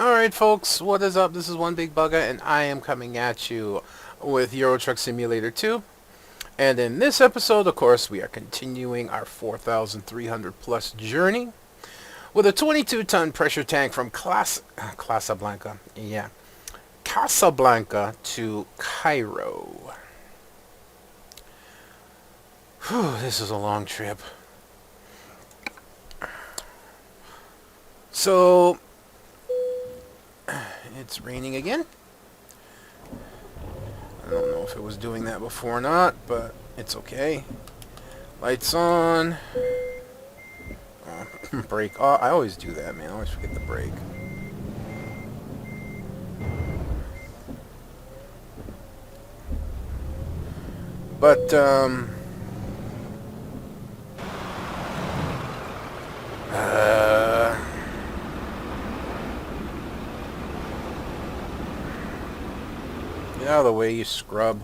Alright folks, what is up? This is One Big Bugger and I am coming at you with Euro Truck Simulator 2. And in this episode, of course, we are continuing our 4,300 plus journey with a 22-ton pressure tank from Casablanca. Yeah. Casablanca to Cairo. Whew, this is a long trip. So it's raining again. I don't know if it was doing that before or not, but it's okay. Lights on. Brake. Oh, I always do that, man. I always forget the brake. But, get out of the way, you scrub.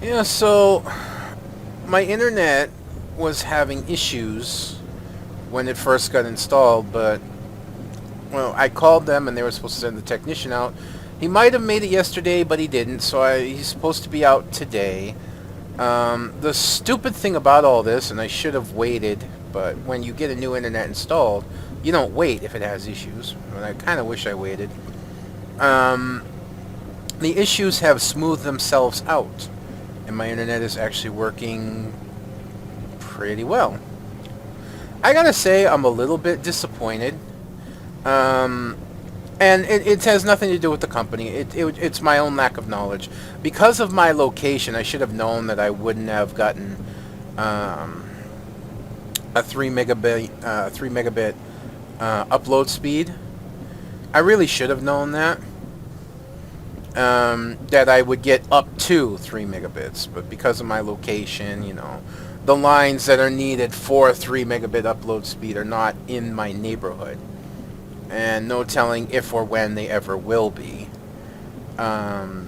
Yeah, so my internet was having issues when it first got installed, but, well, I called them and they were supposed to send the technician out. He might have made it yesterday, but he didn't, so he's supposed to be out today. The stupid thing about all this, and I should have waited, but when you get a new internet installed, you don't wait if it has issues. And I kind of wish I waited. The issues have smoothed themselves out, and my internet is actually working pretty well. I gotta say, I'm a little bit disappointed. And it has nothing to do with the company. It's my own lack of knowledge. Because of my location, I should have known that I wouldn't have gotten a 3 megabit upload speed. I really should have known that. That I would get up to 3 megabits. But because of my location, you know, the lines that are needed for a 3 megabit upload speed are not in my neighborhood. And no telling if or when they ever will be. So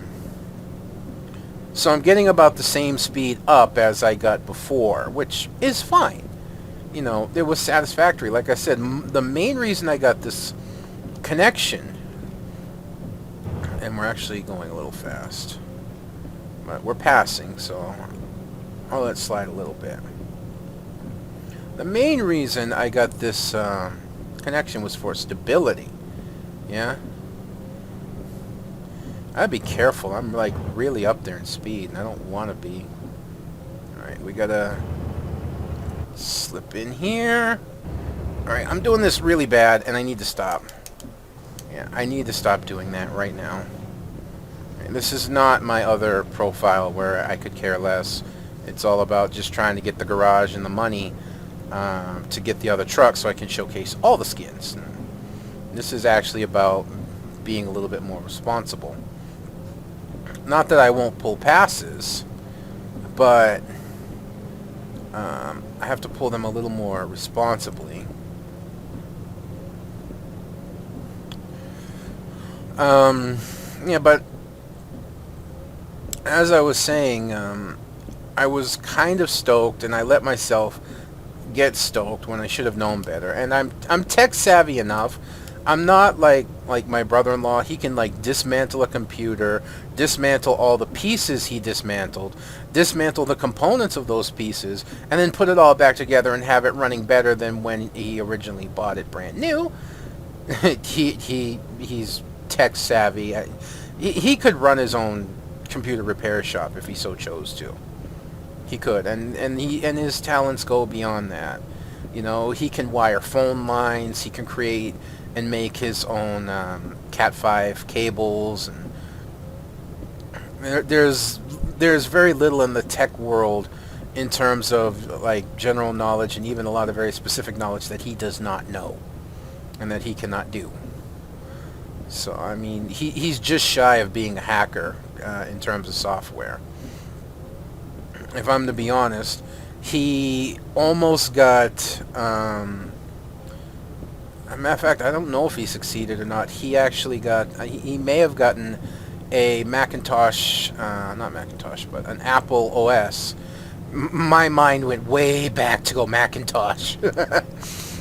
I'm getting about the same speed up as I got before, which is fine. You know, it was satisfactory. Like I said, the main reason I got this connection, and we're actually going a little fast, but we're passing, so I'll let it slide a little bit. The main reason I got this connection was for stability. Yeah, I'd be careful. I'm like really up there in speed and I don't want to be. Alright, we gotta slip in here. Alright, I'm doing this really bad and I need to stop. Yeah, I need to stop doing that right now. Right, this is not my other profile where I could care less. It's all about just trying to get the garage and the money to get the other truck so I can showcase all the skins. This is actually about being a little bit more responsible. Not that I won't pull passes, but I have to pull them a little more responsibly. Yeah, but as I was saying, I was kind of stoked, and I let myself get stoked when I should have known better. And I'm tech savvy enough. I'm not like my brother-in-law. He can like dismantle a computer, dismantle all the pieces he dismantled, dismantle the components of those pieces, and then put it all back together and have it running better than when he originally bought it brand new. He's tech savvy. He could run his own computer repair shop if he so chose to. He could, and his talents go beyond that. You know, he can wire phone lines. He can create and make his own Cat 5 cables, and there's very little in the tech world in terms of like general knowledge and even a lot of very specific knowledge that he does not know and that he cannot do. So I mean, he's just shy of being a hacker in terms of software. If I'm to be honest, he almost got, a matter of fact, I don't know if he succeeded or not. He actually got, he may have gotten a Macintosh, not Macintosh, but an Apple OS My mind went way back to go Macintosh.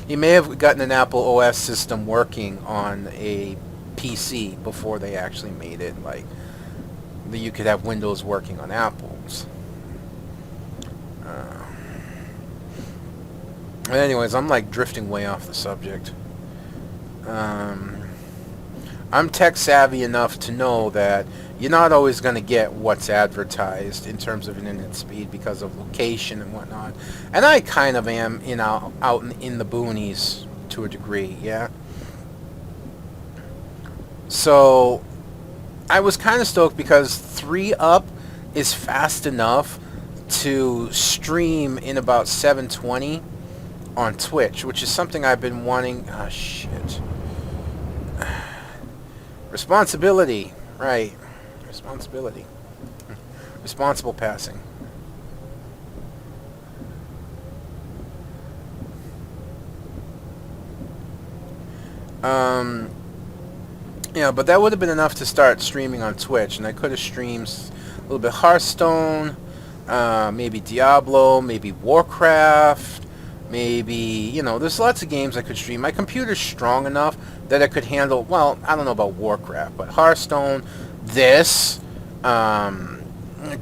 He may have gotten an Apple OS system working on a PC before they actually made it. Like, that you could have Windows working on Apples. Anyways, I'm like drifting way off the subject. I'm tech savvy enough to know that you're not always going to get what's advertised in terms of internet speed because of location and whatnot. And I kind of am out in the boonies to a degree, yeah? So I was kind of stoked because 3 up is fast enough to stream in about 720 on Twitch, which is something I've been wanting. Ah, shit. Responsibility, right. Responsibility. Responsible passing. Yeah, but that would have been enough to start streaming on Twitch, and I could have streamed a little bit Hearthstone, maybe Diablo, maybe Warcraft, maybe, you know, there's lots of games I could stream. My computer's strong enough that I could handle, well, I don't know about Warcraft, but Hearthstone, this,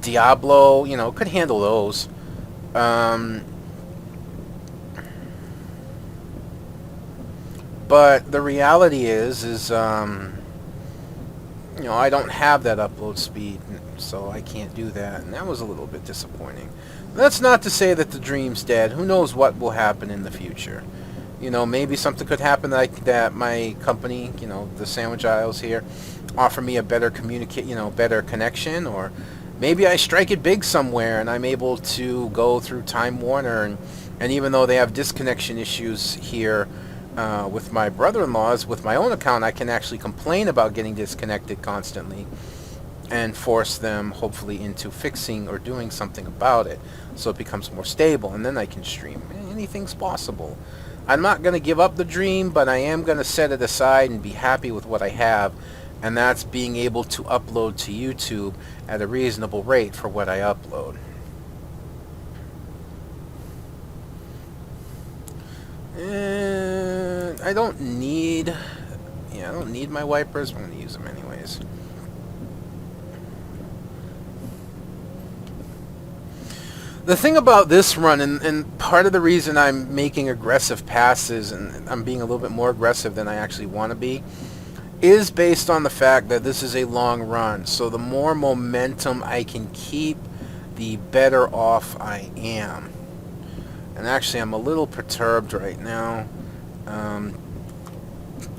Diablo, you know, could handle those. But the reality is, you know, I don't have that upload speed, so I can't do that, and that was a little bit disappointing. That's not to say that the dream's dead. Who knows what will happen in the future? You know, maybe something could happen like that my company, you know, the Sandwich Isles here, offer me a better better connection, or maybe I strike it big somewhere and I'm able to go through Time Warner, and even though they have disconnection issues here with my brother-in-law's, with my own account, I can actually complain about getting disconnected constantly and force them, hopefully, into fixing or doing something about it so it becomes more stable, and then I can stream. Anything's possible. I'm not going to give up the dream, but I am going to set it aside and be happy with what I have, and that's being able to upload to YouTube at a reasonable rate for what I upload. And I don't need my wipers. I'm going to use them anyways. The thing about this run, and part of the reason I'm making aggressive passes, and I'm being a little bit more aggressive than I actually want to be, is based on the fact that this is a long run. So the more momentum I can keep, the better off I am. And actually, I'm a little perturbed right now.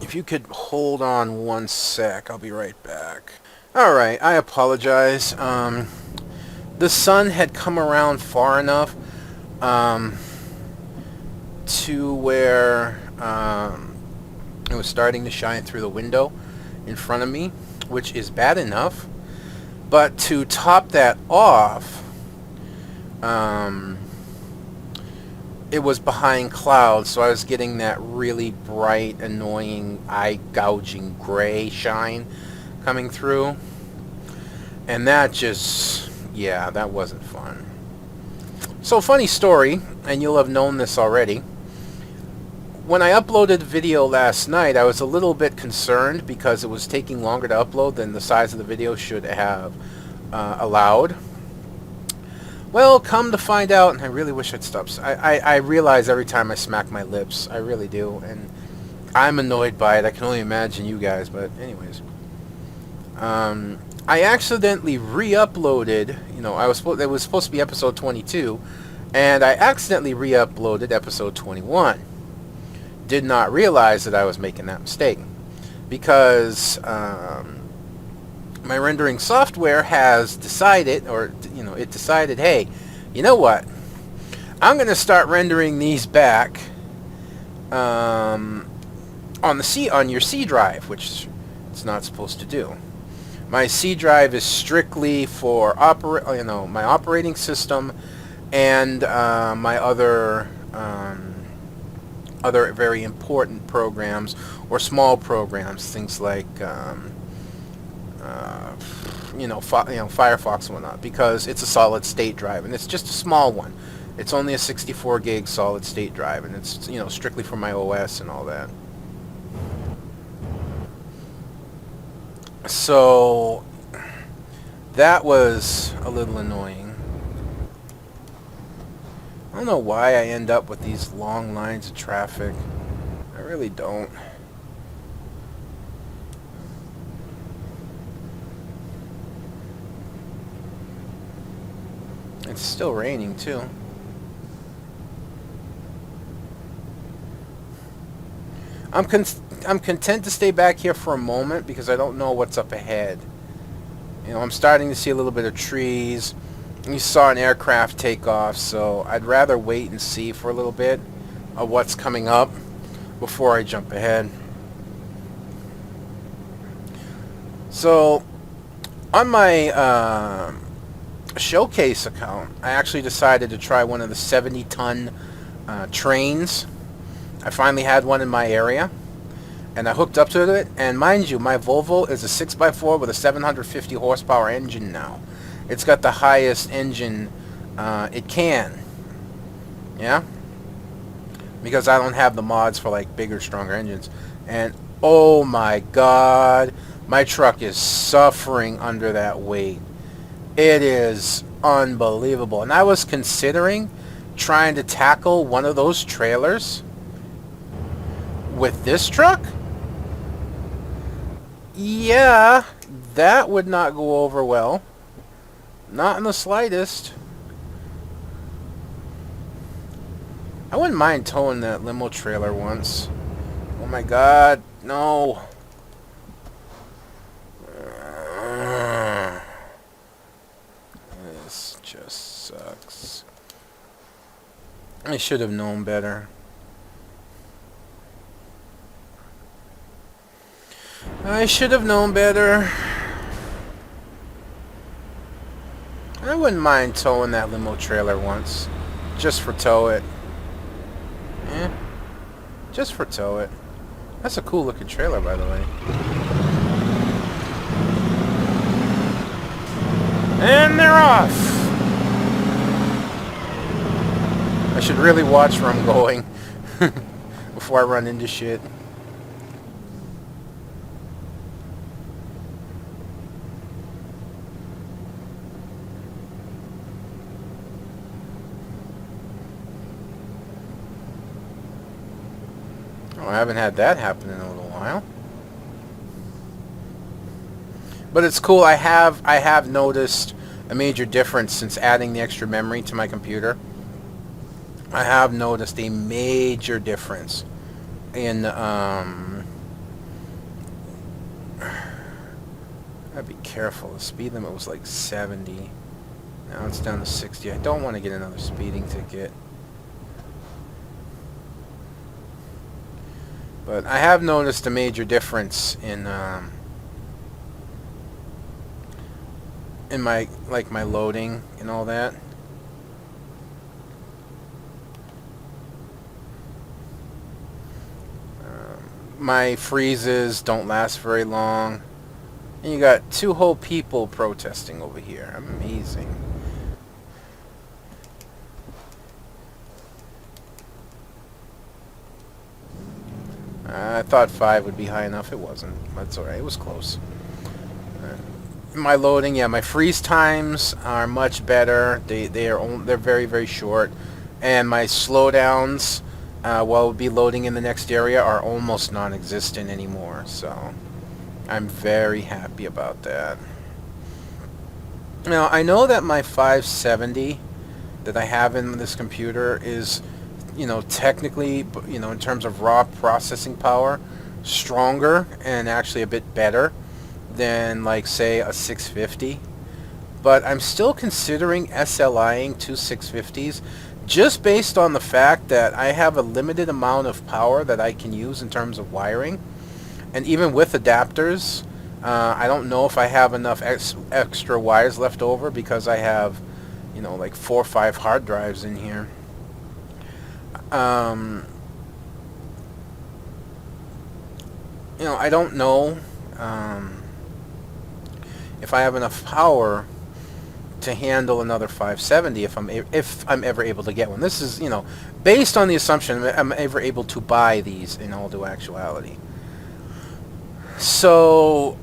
If you could hold on one sec, I'll be right back. Alright, I apologize. The sun had come around far enough to where it was starting to shine through the window in front of me, which is bad enough. But to top that off, it was behind clouds, so I was getting that really bright, annoying, eye-gouging gray shine coming through. And that just, yeah, that wasn't fun. So, funny story, and you'll have known this already. When I uploaded the video last night, I was a little bit concerned because it was taking longer to upload than the size of the video should have allowed. Well, come to find out, and I really wish I'd stop. I realize every time I smack my lips, I really do, and I'm annoyed by it. I can only imagine you guys, but anyways. I accidentally re-uploaded, you know, it was supposed to be episode 22, and I accidentally re-uploaded episode 21. Did not realize that I was making that mistake, because my rendering software has decided, or, you know, it decided, hey, you know what? I'm going to start rendering these back on your C drive, which it's not supposed to do. My C drive is strictly for my operating system and my other very important programs or small programs, things like Firefox and whatnot, because it's a solid state drive, and it's just a small one. It's only a 64 gig solid state drive, and it's strictly for my OS and all that. So that was a little annoying. I don't know why I end up with these long lines of traffic. I really don't. It's still raining too. I'm content to stay back here for a moment because I don't know what's up ahead. I'm starting to see a little bit of trees. You saw an aircraft take off, so I'd rather wait and see for a little bit of what's coming up before I jump ahead. So on my showcase account, I actually decided to try one of the 70-ton trains. I finally had one in my area, and I hooked up to it, and mind you, my Volvo is a 6x4 with a 750 horsepower engine now. It's got the highest engine it can. Yeah? Because I don't have the mods for like bigger, stronger engines. And oh my god, my truck is suffering under that weight. It is unbelievable. And I was considering trying to tackle one of those trailers with this truck. Yeah, that would not go over well. Not in the slightest. I wouldn't mind towing that limo trailer once. Oh my god, no. This just sucks. I should have known better. I should have known better. I wouldn't mind towing that limo trailer once. Just for tow it. Yeah. Just for tow it. That's a cool looking trailer, by the way. And they're off! I should really watch where I'm going before I run into shit. Oh, I haven't had that happen in a little while. But it's cool. I have noticed a major difference since adding the extra memory to my computer. I have noticed a major difference in I'd be careful. The speed limit was like 70. Now it's down to 60. I don't want to get another speeding ticket. But I have noticed a major difference in my my loading and all that. My freezes don't last very long. And you got two whole people protesting over here. Amazing. I thought 5 would be high enough. It wasn't. That's alright. It was close. My loading, yeah, my freeze times are much better. They're very, very short, and my slowdowns while we'll be loading in the next area are almost non-existent anymore. So I'm very happy about that. Now I know that my 570 that I have in this computer is, technically, in terms of raw processing power, stronger and actually a bit better than, like, say, a 650. But I'm still considering SLIing two 650s just based on the fact that I have a limited amount of power that I can use in terms of wiring. And even with adapters, I don't know if I have enough extra wires left over because I have, like 4 or 5 hard drives in here. I don't know if I have enough power to handle another 570 if I'm ever able to get one. This is, based on the assumption I'm ever able to buy these in all due actuality. So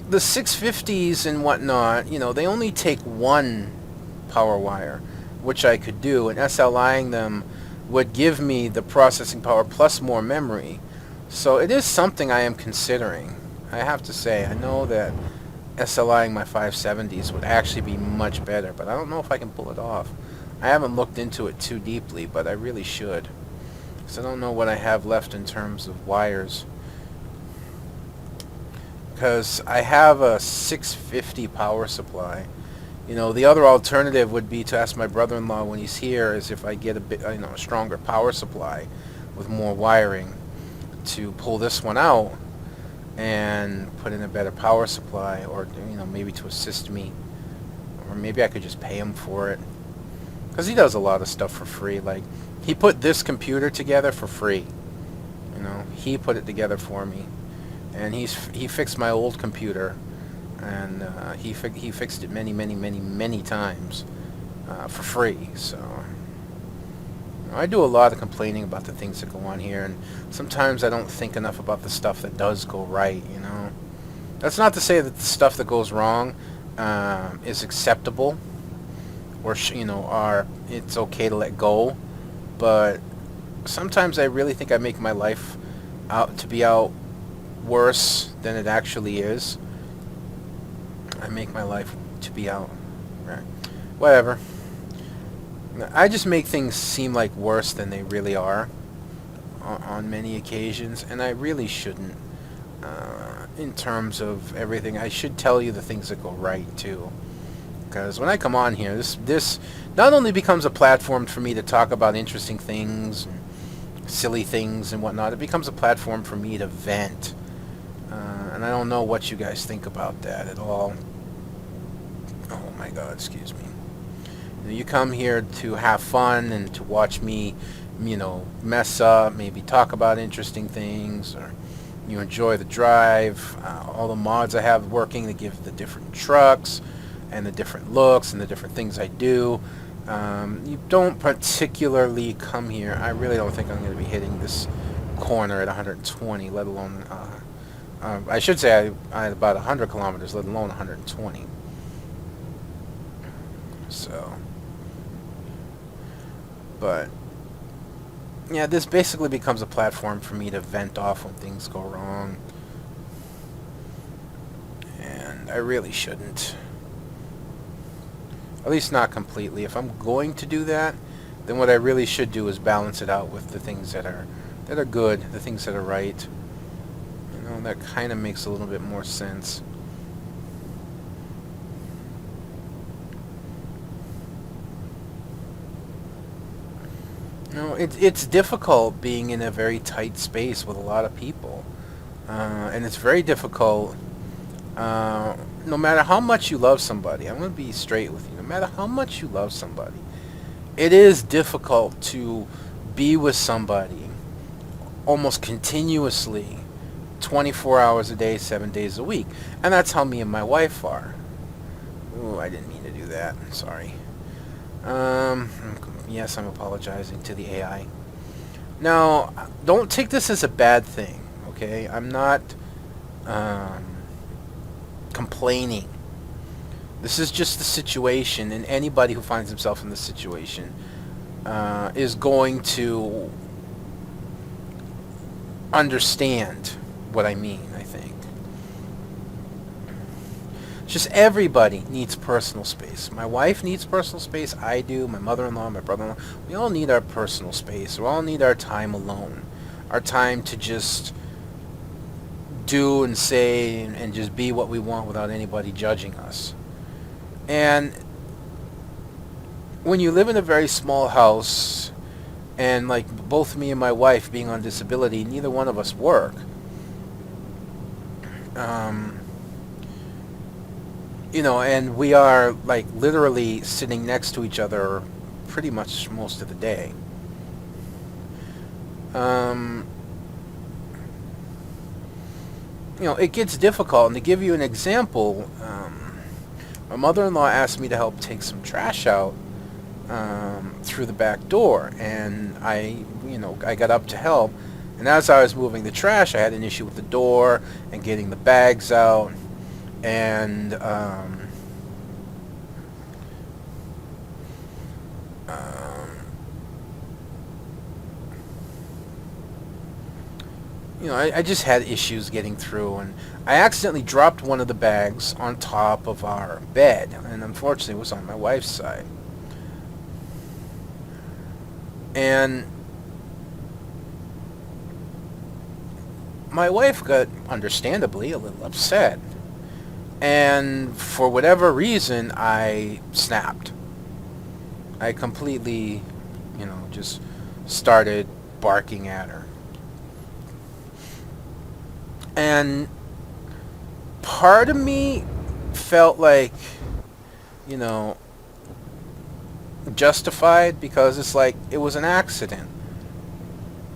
the 650s and whatnot, they only take one power wire, which I could do, and SLIing them would give me the processing power plus more memory. So it is something I am considering. I have to say, I know that SLIing my 570s would actually be much better, but I don't know if I can pull it off. I haven't looked into it too deeply, but I really should. So I don't know what I have left in terms of wires. Because I have a 650 power supply. The other alternative would be to ask my brother-in-law when he's here is if I get a stronger power supply with more wiring to pull this one out and put in a better power supply, or maybe to assist me, or maybe I could just pay him for it, because he does a lot of stuff for free. Like, he put this computer together for free. He put it together for me, and he fixed my old computer, and he fixed it many times for free. So I do a lot of complaining about the things that go on here, and sometimes I don't think enough about the stuff that does go right. That's not to say that the stuff that goes wrong is acceptable, or it's okay to let go, but sometimes I really think I make my life out worse than it actually is. I make my life to be out, right? Whatever. I just make things seem like worse than they really are on many occasions, and I really shouldn't. In terms of everything, I should tell you the things that go right too. Because when I come on here, this not only becomes a platform for me to talk about interesting things, and silly things and whatnot, it becomes a platform for me to vent. And I don't know what you guys think about that at all. Oh my God, excuse me. You come here to have fun and to watch me, mess up, maybe talk about interesting things, or you enjoy the drive, all the mods I have working to give the different trucks and the different looks and the different things I do. You don't particularly come here. I really don't think I'm going to be hitting this corner at 120, let alone, I should say I had about 100 kilometers, let alone 120. So, but yeah, this basically becomes a platform for me to vent off when things go wrong, and I really shouldn't. At least not completely. If I'm going to do that, then what I really should do is balance it out with the things that are good, the things that are right. That kind of makes a little bit more sense. It's difficult being in a very tight space with a lot of people, and it's very difficult. No matter how much you love somebody, I'm going to be straight with you. No matter how much you love somebody, it is difficult to be with somebody almost continuously, 24 hours a day, 7 days a week, and that's how me and my wife are. Ooh, I didn't mean to do that. Sorry. Yes, I'm apologizing to the AI. Now, don't take this as a bad thing, okay? I'm not complaining. This is just the situation, and anybody who finds himself in this situation is going to understand what I mean, I think. Just everybody needs personal space. My wife needs personal space. I do. My mother-in-law, my brother-in-law. We all need our personal space. We all need our time alone. Our time to just do and say and just be what we want without anybody judging us. And when you live in a very small house, and like both me and my wife being on disability, neither one of us work. And we are like literally sitting next to each other pretty much most of the day. it gets difficult. And to give you an example, my mother-in-law asked me to help take some trash out through the back door, and I got up to help. And as I was moving the trash, I had an issue with the door and getting the bags out, and I just had issues getting through, and I accidentally dropped one of the bags on top of our bed, and unfortunately it was on my wife's side. And my wife got, understandably, a little upset. And for whatever reason, I snapped. I completely, just started barking at her. And part of me felt like, justified, because it's like it was an accident.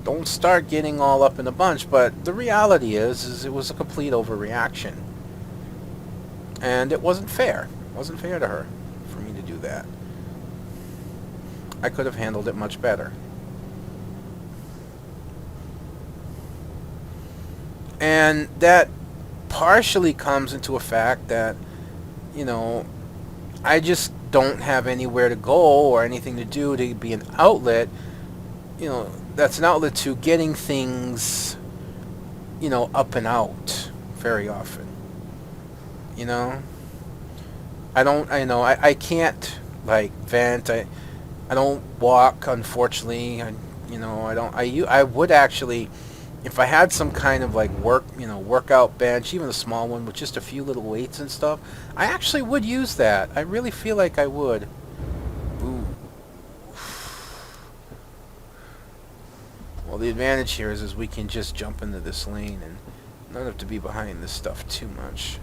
Don't start getting all up in a bunch. But the reality is it was a complete overreaction. And it wasn't fair. It wasn't fair to her for me to do that. I could have handled it much better. And that partially comes into a fact that, I just don't have anywhere to go or anything to do to be an outlet, that's an outlet to getting things, up and out very often. I can't, like, vent. I don't walk, unfortunately. I would actually, if I had some kind of like workout bench, even a small one with just a few little weights and stuff, I actually would use that. I really feel like I would. Ooh. Well, the advantage here is we can just jump into this lane and not have to be behind this stuff too much.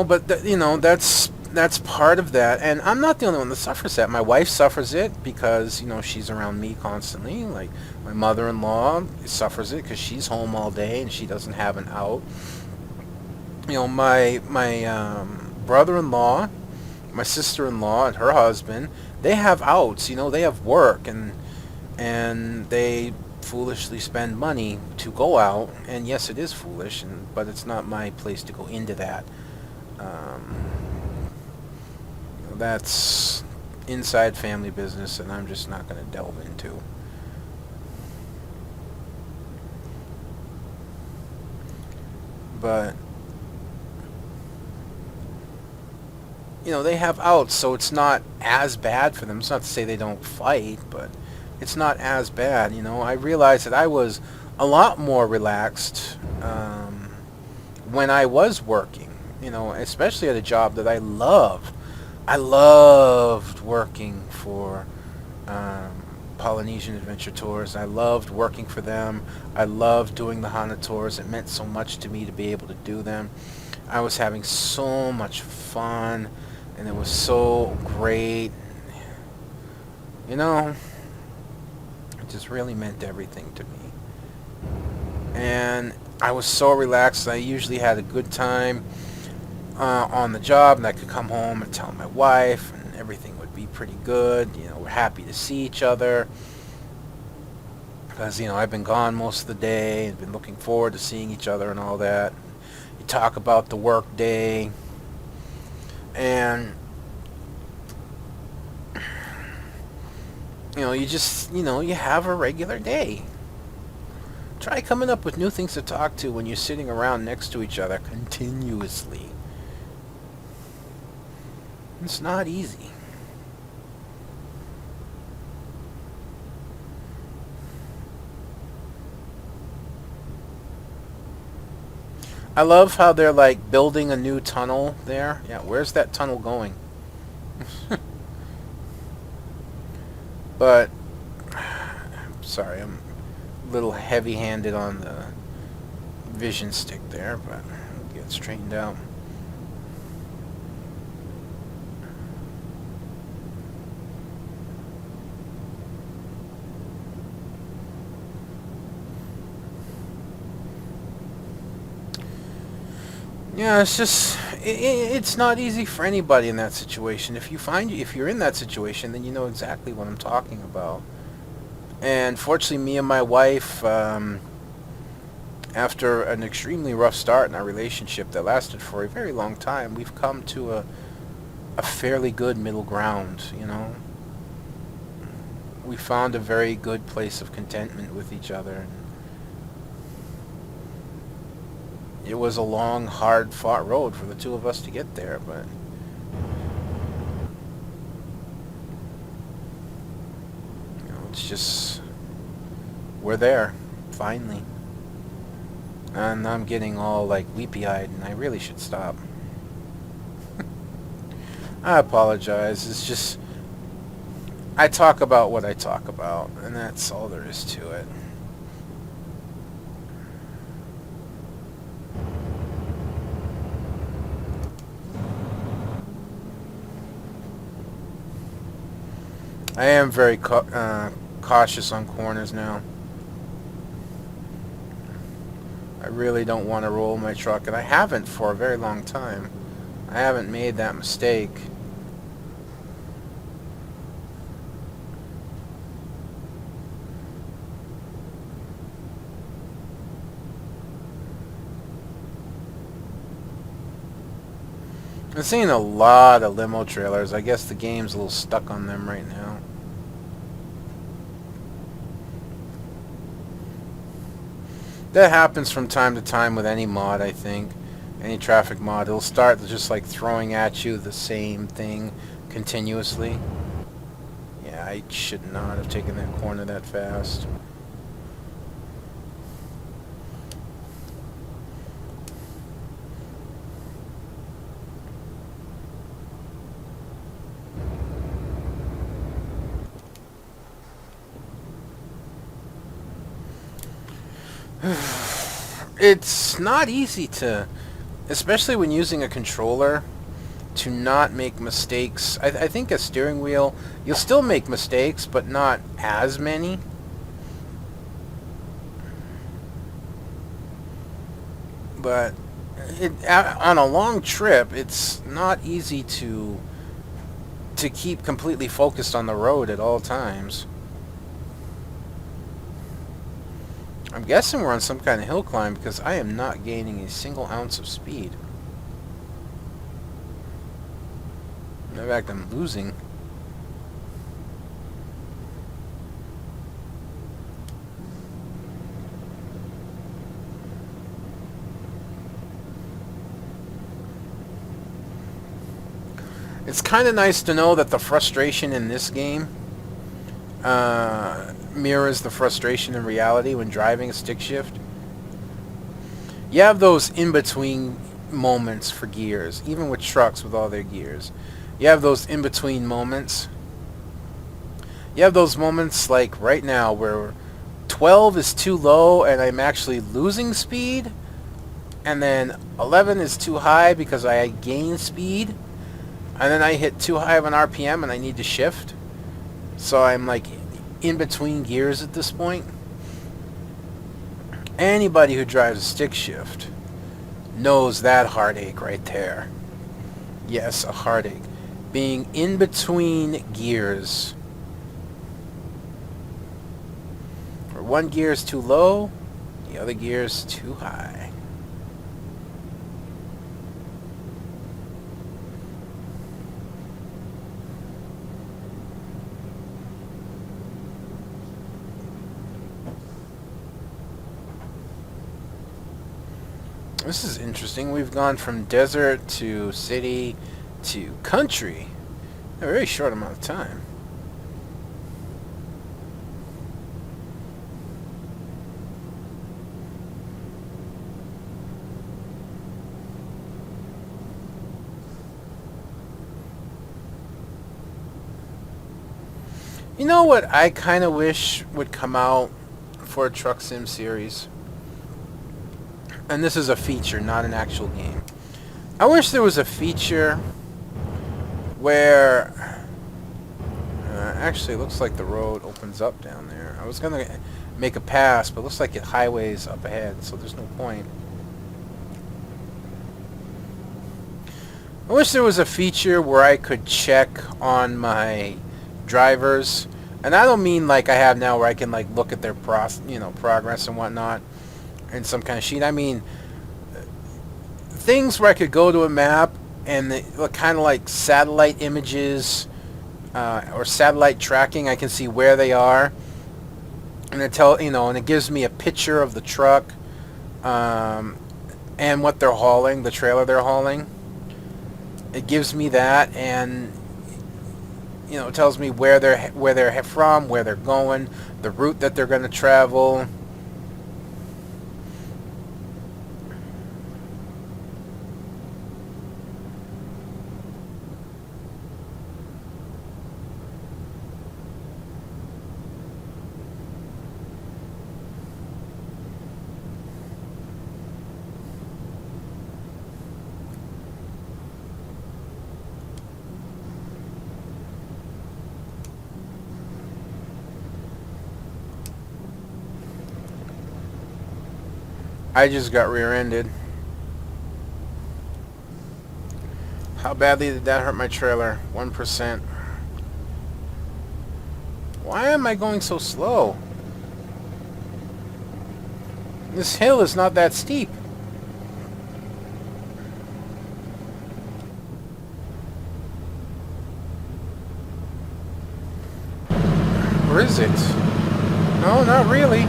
But that's part of that, and I'm not the only one that suffers that. My wife suffers it because she's around me constantly. Like, my mother-in-law suffers it because she's home all day and she doesn't have an out. My brother-in-law, my sister-in-law, and her husband, they have outs. They have work, and they foolishly spend money to go out. And yes, it is foolish, but it's not my place to go into that. That's inside family business, and I'm just not going to delve into. But they have outs, so it's not as bad for them. It's not to say they don't fight, but it's not as bad. I realized that I was a lot more relaxed when I was working. Especially at a job that I love. I loved working for Polynesian Adventure Tours. I loved working for them. I loved doing the Hana tours. It meant so much to me to be able to do them. I was having so much fun, and it was so great. It just really meant everything to me. And I was so relaxed. I usually had a good time on the job, and I could come home and tell my wife, and everything would be pretty good. We're happy to see each other because I've been gone most of the day and been looking forward to seeing each other and all that. You talk about the work day, and you just you have a regular day. Try coming up with new things to talk to when you're sitting around next to each other continuously. It's not easy. I love how they're like building a new tunnel there. Yeah, where's that tunnel going? But sorry, I'm a little heavy-handed on vision stick there, but it'll get straightened out. Yeah, it's just it's not easy for anybody in that situation. If you're in that situation, then you know exactly what I'm talking about. And fortunately, me and my wife, after an extremely rough start in our relationship that lasted for a very long time, we've come to a fairly good middle ground. You know, we found a very good place of contentment with each other. It was a long, hard-fought road for the two of us to get there, but you know, it's just we're there finally. And I'm getting all like weepy-eyed, and I really should stop. I apologize. It's just I talk about what I talk about, and that's all there is to it. I am very cautious on corners now. I really don't want to roll my truck, and I haven't for a very long time. I haven't made that mistake. I'm seeing a lot of limo trailers. I guess the game's a little stuck on them right now. That happens from time to time with any mod, I think. Any traffic mod. It'll start just like throwing at you the same thing continuously. Yeah, I should not have taken that corner that fast. It's not easy to, especially when using a controller, to not make mistakes. I think a steering wheel, you'll still make mistakes, but not as many. But on a long trip, it's not easy to keep completely focused on the road at all times. I'm guessing we're on some kind of hill climb because I am not gaining a single ounce of speed. In fact, I'm losing. It's kind of nice to know that the frustration in this game mirrors the frustration in reality when driving a stick shift. You have those in-between moments for gears, even with trucks with all their gears. You have those in-between moments. You have those moments like right now where 12 is too low and I'm actually losing speed, and then 11 is too high because I gain speed, and then I hit too high of an RPM and I need to shift. So I'm like in between gears at this point. Anybody who drives a stick shift knows that heartache right there. Yes, a heartache. Being in between gears. Where one gear is too low, the other gear is too high. This is interesting. We've gone from desert to city to country in a very short amount of time. You know what I kind of wish would come out for a Truck Sim series? And this is a feature, not an actual game. I wish there was a feature where... actually, it looks like the road opens up down there. I was going to make a pass, but it looks like it highways up ahead, so there's no point. I wish there was a feature where I could check on my drivers, and I don't mean like I have now where I can like look at their progress and whatnot in some kind of sheet. I mean things where I could go to a map and look kind of like satellite images or satellite tracking. I can see where they are, and and it gives me a picture of the truck and what they're hauling, the trailer they're hauling. It gives me that, and it tells me where they're from, where they're going, the route that they're going to travel. I just got rear-ended. How badly did that hurt my trailer? 1%. Why am I going so slow? This hill is not that steep. Or is it? No, not really.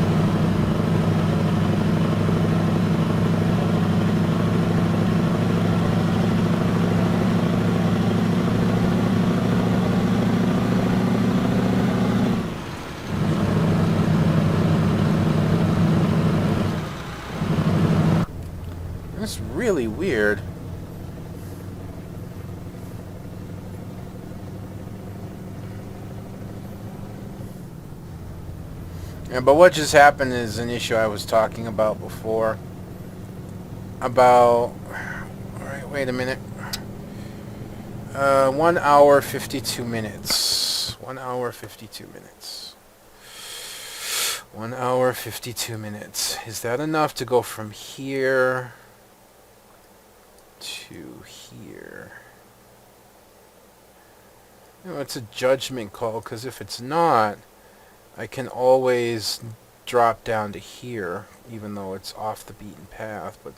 That's really weird. Yeah, but what just happened is an issue I was talking about before. Alright, wait a minute. 1 hour 52 minutes. 1 hour 52 minutes. 1 hour 52 minutes. Is that enough to go from here to here? It's a judgment call, because if it's not, I can always drop down to here, even though it's off the beaten path, but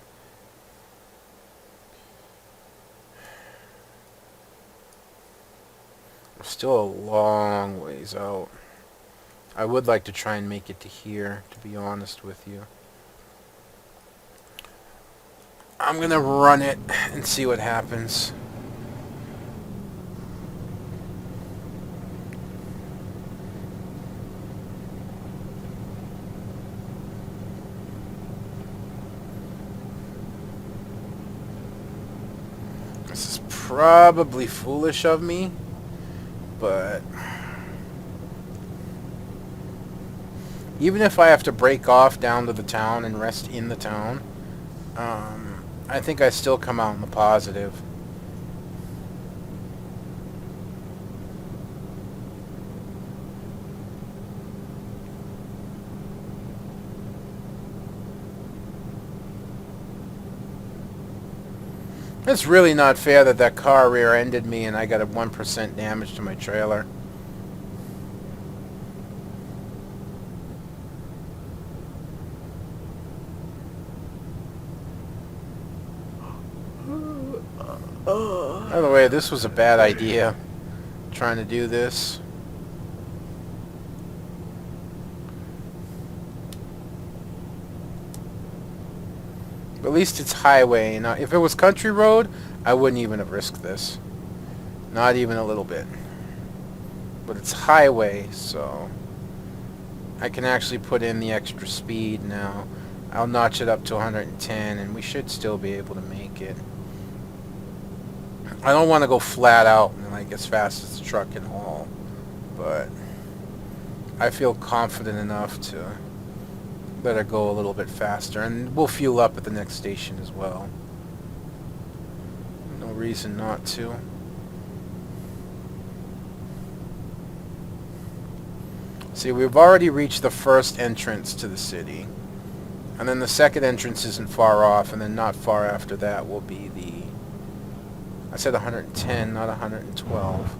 we're still a long ways out. I would like to try and make it to here, to be honest with you. I'm gonna run it and see what happens. This is probably foolish of me, but even if I have to break off down to the town and rest in the town, I think I still come out in the positive. It's really not fair that that car rear-ended me and I got a 1% damage to my trailer. By the way, this was a bad idea, trying to do this. But at least it's highway. Now, if it was country road, I wouldn't even have risked this. Not even a little bit. But it's highway, so I can actually put in the extra speed now. I'll notch it up to 110, and we should still be able to make it. I don't want to go flat out and like as fast as the truck can haul, but I feel confident enough to better go a little bit faster, and we'll fuel up at the next station as well. No reason not to. See, we've already reached the first entrance to the city. And then the second entrance isn't far off, and then not far after that will be the... I said 110, not 112.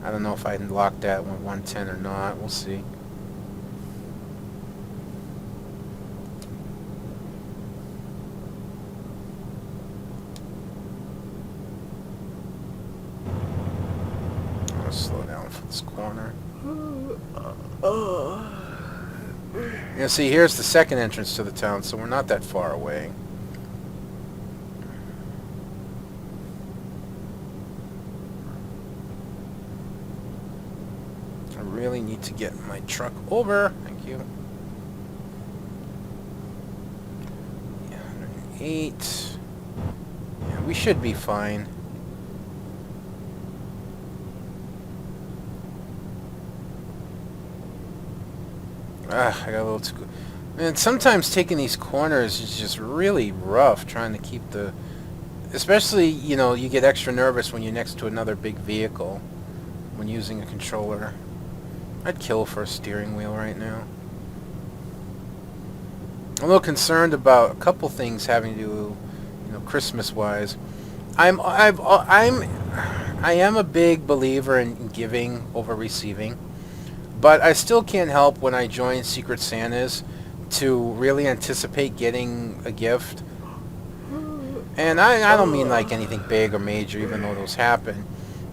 I don't know if I locked that with 110 or not. We'll see. I'll slow down for this corner. You see, here's the second entrance to the town, so we're not that far away. I really need to get my truck over. Thank you. Yeah, 108. Yeah, we should be fine. I got a little too... Man, sometimes taking these corners is just really rough, trying to keep the... Especially, you know, you get extra nervous when you're next to another big vehicle when using a controller. I'd kill for a steering wheel right now. I'm a little concerned about a couple things having to do, you know, Christmas-wise. I am a big believer in giving over receiving. But I still can't help when I join Secret Santas to really anticipate getting a gift. And I don't mean like anything big or major, even though those happen.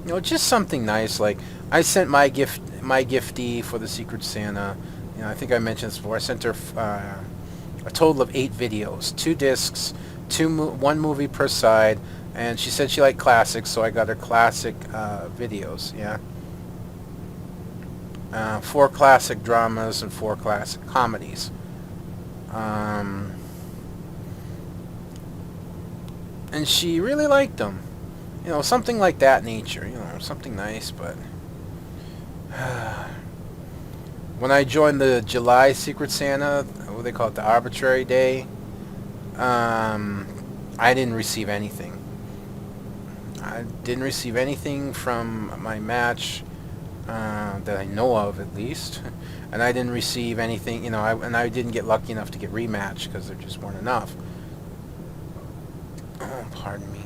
You know, just something nice. Like I sent my giftee for the Secret Santa. You know, I think I mentioned this before. I sent her a total of 8 videos, 2 discs, 1 movie per side, and she said she liked classics, so I got her classic videos. Yeah. 4 classic dramas and 4 classic comedies. And she really liked them. You know, something like that nature. You know, something nice, but... when I joined the July Secret Santa, what do they call it, the arbitrary day, I didn't receive anything. I didn't receive anything from my match... that I know of, at least. And I didn't receive anything, you know, I didn't get lucky enough to get rematched because there just weren't enough. Oh, pardon me.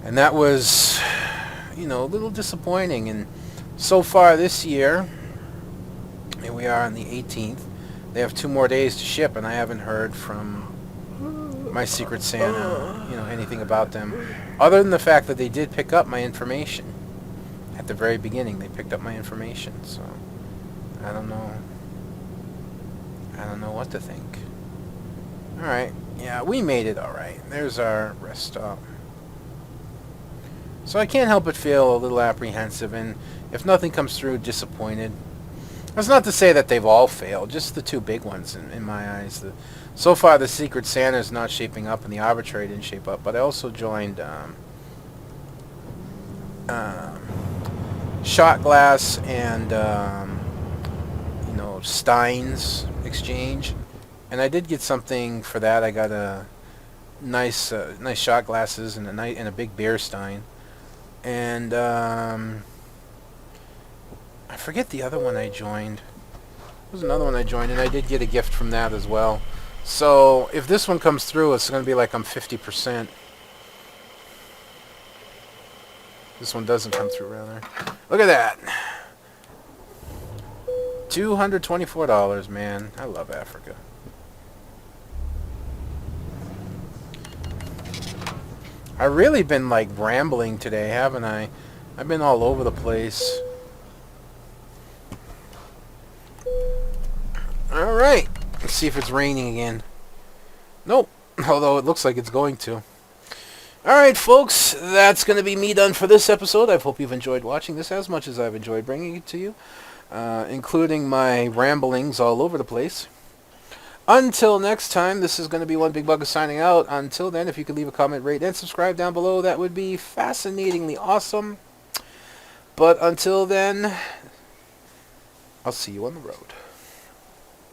And that was, you know, a little disappointing. And so far this year, here we are on the 18th, they have 2 more days to ship, and I haven't heard from my Secret Santa, you know, anything about them, other than the fact that they did pick up my information. At the very beginning, they picked up my information, so I don't know. I don't know what to think. Alright, yeah, we made it alright. There's our rest stop. So I can't help but feel a little apprehensive, and if nothing comes through, disappointed. That's not to say that they've all failed, just the 2 big ones in my eyes. So far, the Secret Santa is not shaping up, and the Arbitrary didn't shape up, but I also joined... Shot Glass and you know, Stein's exchange, and I did get something for that. I got a nice shot glasses and a big beer stein, and I forget the other one I joined. There was another one I joined, and I did get a gift from that as well. So if this one comes through, it's going to be like I'm 50%. This one doesn't come through, rather. Look at that. $224, man. I love Africa. I've really been, like, rambling today, haven't I? I've been all over the place. Alright. Let's see if it's raining again. Nope. Although it looks like it's going to. Alright, folks, that's going to be me done for this episode. I hope you've enjoyed watching this as much as I've enjoyed bringing it to you, including my ramblings all over the place. Until next time, this is going to be One Big Bugger signing out. Until then, if you could leave a comment, rate, and subscribe down below, that would be fascinatingly awesome. But until then, I'll see you on the road.